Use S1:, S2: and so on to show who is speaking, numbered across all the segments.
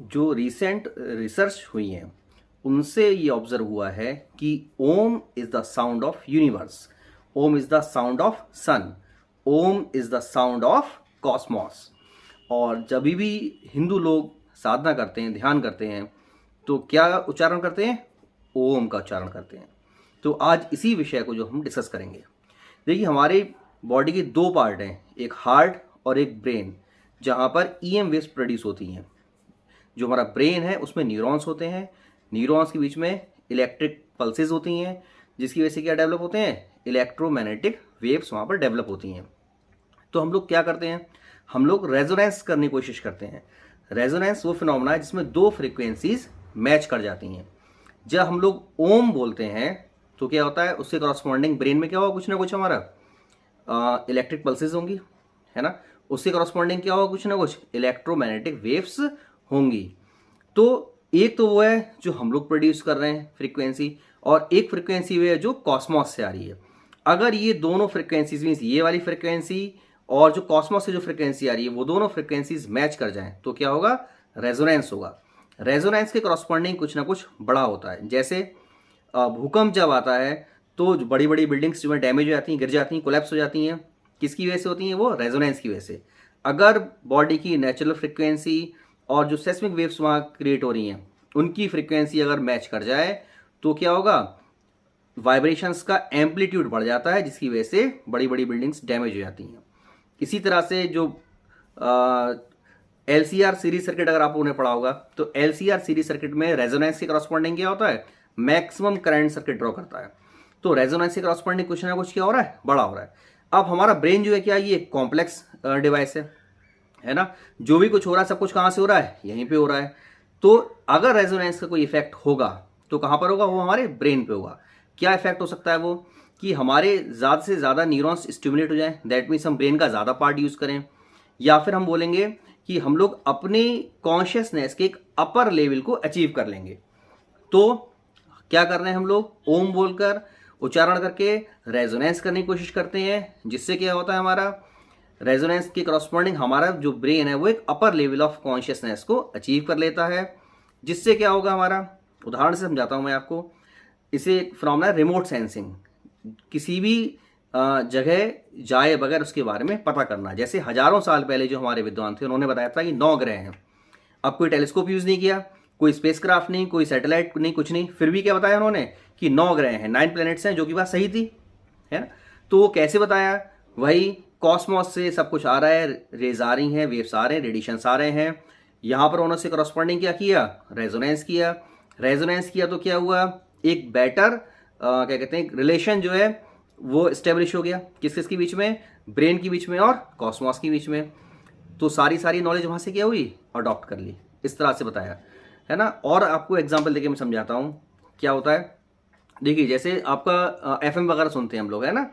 S1: जो recent research हुई है उनसे ये ऑब्जर्व हुआ है कि Om is the sound of universe, Om is the sound of sun, Om is the sound of cosmos. और जब भी हिंदू लोग साधना करते हैं, ध्यान करते हैं, तो क्या उच्चारण करते हैं? ओम का उच्चारण करते हैं। तो आज इसी विषय को जो हम डिस्कस करेंगे। देखिए, हमारे बॉडी के दो पार्ट हैं, एक हार्ट और एक ब्रेन, जहाँ पर ईएम वेव्स प्रोड्यूस होती हैं। जो हमारा ब्रेन है उसमें न्यूरॉन्स होते हैं, न्यूरॉन्स के बीच में इलेक्ट्रिक पल्सेस होती हैं, जिसकी वजह से क्या डेवलप होते हैं? इलेक्ट्रोमैग्नेटिक वेव्स वहाँ पर डेवलप होती हैं। तो हम लोग क्या करते हैं? हम लोग रेजोनेंस करने की कोशिश करते हैं। रेजोनेंस वो फिनोमेना है जिसमें दो फ्रीक्वेंसीज मैच कर जाती हैं। जब हम लोग ओम बोलते हैं तो क्या होता है? उससे करस्पॉन्डिंग ब्रेन में क्या होगा? कुछ ना कुछ हमारा इलेक्ट्रिक पल्सेस होंगी, है ना। उससे करस्पॉन्डिंग क्या होगा? कुछ ना कुछ इलेक्ट्रोमैग्नेटिक वेव्स होंगी। तो एक तो वो है जो हम लोग प्रोड्यूस कर रहे हैं फ्रीक्वेंसी, और एक फ्रीक्वेंसी वो है जो कॉस्मॉस से आ रही है। अगर ये दोनों फ्रीक्वेंसीज मीन्स ये वाली फ्रीक्वेंसी और जो कॉस्मॉस से जो फ्रीक्वेंसी आ रही है वो दोनों फ्रीक्वेंसीज मैच कर जाएं तो क्या होगा? रेजोनेंस होगा। रेजोनेंस के करस्पॉन्डिंग कुछ ना कुछ बड़ा होता है। जैसे भूकंप जब आता है तो जो बड़ी बड़ी बिल्डिंग्स जो है डैमेज हो जाती हैं, गिर जाती हैं, कोलैप्स हो जाती हैं, किसकी वजह से होती हैं? वो रेजोनेंस की वजह से। अगर बॉडी की नेचुरल फ्रीक्वेंसी और जो सेस्मिक वेव्स वहाँ क्रिएट हो रही हैं उनकी फ्रीक्वेंसी अगर मैच कर जाए तो क्या होगा? वाइब्रेशंस का एम्पलीट्यूड बढ़ जाता है, जिसकी वजह से बड़ी बड़ी बिल्डिंग्स डैमेज हो जाती हैं। इसी तरह से जो LCR सीरीज सर्किट अगर आप उन्हें पढ़ा होगा तो LCR सीरीज सर्किट में रेजोनेंस के करस्पॉन्डिंग क्या होता है? मैक्सिमम करंट सर्किट ड्रॉ करता है। तो रेजोनेंस के करस्पॉन्डिंग कुछ ना कुछ क्या हो रहा है? बड़ा हो रहा है। अब हमारा ब्रेन जो है क्या, ये कॉम्प्लेक्स डिवाइस है ना। जो भी कुछ हो रहा है सब कुछ कहाँ से हो रहा है? यहीं पे हो रहा है। तो अगर रेजोनेंस का कोई इफेक्ट होगा तो कहाँ पर होगा? वो हमारे ब्रेन पे होगा। क्या इफेक्ट हो सकता है वो? कि हमारे ज़्यादा से ज़्यादा न्यूरॉन्स स्टिमुलेट हो जाए, दैट मीन्स हम ब्रेन का ज़्यादा पार्ट यूज़ करें, या फिर हम बोलेंगे कि हम लोग अपने कॉन्शियसनेस के एक अपर लेवल को अचीव कर लेंगे। तो क्या कर रहे हैं हम लोग? ओम बोलकर उच्चारण करके रेजोनेंस करने की कोशिश करते हैं, जिससे क्या होता है? हमारा रेजोनेंस के करस्पॉन्डिंग हमारा जो ब्रेन है वो एक अपर लेवल ऑफ कॉन्शियसनेस को अचीव कर लेता है, जिससे क्या होगा? हमारा उदाहरण से समझाता हूँ मैं आपको। इसे एक फिनोमेना रिमोट सेंसिंग, किसी भी जगह जाए बगैर उसके बारे में पता करना। जैसे हजारों साल पहले जो हमारे विद्वान थे उन्होंने बताया था कि 9 ग्रह हैं। अब कोई टेलीस्कोप यूज़ नहीं किया, कोई स्पेसक्राफ्ट नहीं, कोई सैटेलाइट नहीं, कुछ नहीं, फिर भी क्या बताया उन्होंने? कि 9 ग्रह हैं, 9 प्लैनेट्स हैं, जो कि बात सही थी, है ना। तो वो कैसे बताया? वही कॉस्मॉस से सब कुछ आ रहा है, रेज आ रही हैं, वेव्स आ रहे हैं, रेडिएशंस आ रहे हैं। यहाँ पर उन्होंने करस्पॉन्डिंग क्या किया? रेजोनेंस किया। रेजोनेंस किया तो क्या हुआ? एक बेटर क्या कहते हैं, रिलेशन जो है वो स्टेब्लिश हो गया। किस किस के बीच में? ब्रेन के बीच में और कॉस्मॉस के बीच में। तो सारी नॉलेज वहाँ से क्या हुई? अडॉप्ट कर ली। इस तरह से बताया, है ना। और आपको एग्जांपल देके मैं समझाता हूँ क्या होता है। देखिए, जैसे आपका FM वगैरह सुनते हैं हम लोग, है ना।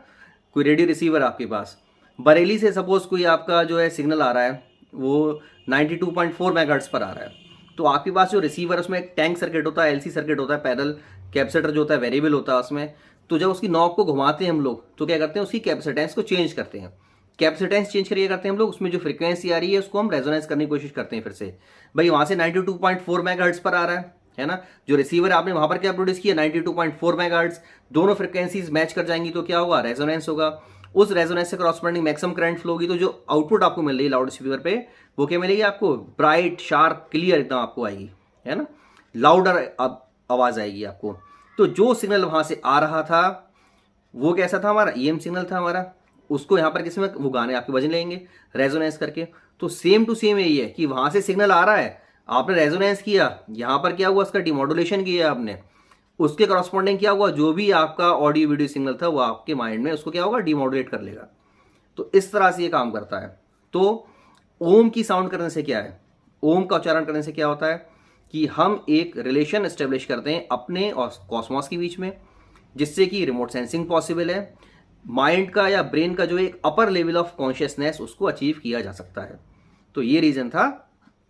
S1: कोई रेडियो रिसीवर आपके पास, बरेली से सपोज कोई आपका जो है सिग्नल आ रहा है, वो 92.4 मेगाहर्ट्ज पर आ रहा है। तो आपके पास जो रिसीवर है उसमें एक टैंक सर्किट होता है, LC सर्किट होता है, पैरेलल कैपेसिटर जो होता है वेरिएबल होता है उसमें। तो जब उसकी नॉब को घुमाते हैं हम लोग तो क्या करते हैं? उसकी कैपेसिटेंस को चेंज करते हैं। कैपेसिटेंस चेंज करिए करते हैं हम लोग, उसमें जो फ्रीक्वेंसी आ रही है उसको हम रेजोनेंस करने की कोशिश करते हैं। फिर से भाई वहाँ से 92.4 मेगाहर्ट्ज पर आ रहा है ना। जो रिसीवर आपने वहाँ पर क्या प्रोड्यूस किया? 92.4 मेगाहर्ट्ज। दोनों फ्रीक्वेंसीज मैच कर जाएंगी तो क्या होगा? रेजोनेंस होगा। उस रेजोनेंस से करस्पॉन्डिंग मैक्सिमम करंट फ्लो होगी। तो जो आउटपुट आपको मिल रही है लाउड स्पीकर पे, वो क्या मिलेगी आपको? ब्राइट, शार्प, क्लियर एकदम आपको आएगी, है ना। लाउडर आवाज आएगी आपको। तो जो सिग्नल वहां से आ रहा था वो कैसा था? हमारा EM सिग्नल था हमारा। उसको यहाँ पर किसी में वो गाने आपके बजने लगेंगे रेजोनेंस करके। तो सेम टू सेम यही है कि वहां से सिग्नल आ रहा है, आपने रेजोनेंस किया, यहाँ पर क्या हुआ? उसका डिमोडुलेशन किया आपने, उसके करस्पॉन्डिंग क्या हुआ? जो भी आपका ऑडियो वीडियो सिग्नल था वो आपके माइंड में उसको क्या होगा? डिमोडुलेट कर लेगा। तो इस तरह से ये काम करता है। तो ओम की साउंड करने से क्या है? ओम का उच्चारण करने से क्या होता है कि हम एक रिलेशन एस्टेब्लिश करते हैं अपने और कॉस्मॉस के बीच में, जिससे कि रिमोट सेंसिंग पॉसिबल है। माइंड का या ब्रेन का जो एक अपर लेवल ऑफ कॉन्शियसनेस उसको अचीव किया जा सकता है। तो ये रीजन था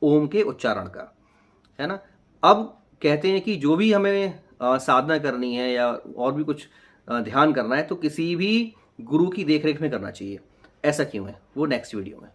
S1: ओम के उच्चारण का, है ना। अब कहते हैं कि जो भी हमें साधना करनी है या और भी कुछ ध्यान करना है तो किसी भी गुरु की देखरेख में करना चाहिए। ऐसा क्यों है? वो नेक्स्ट वीडियो में।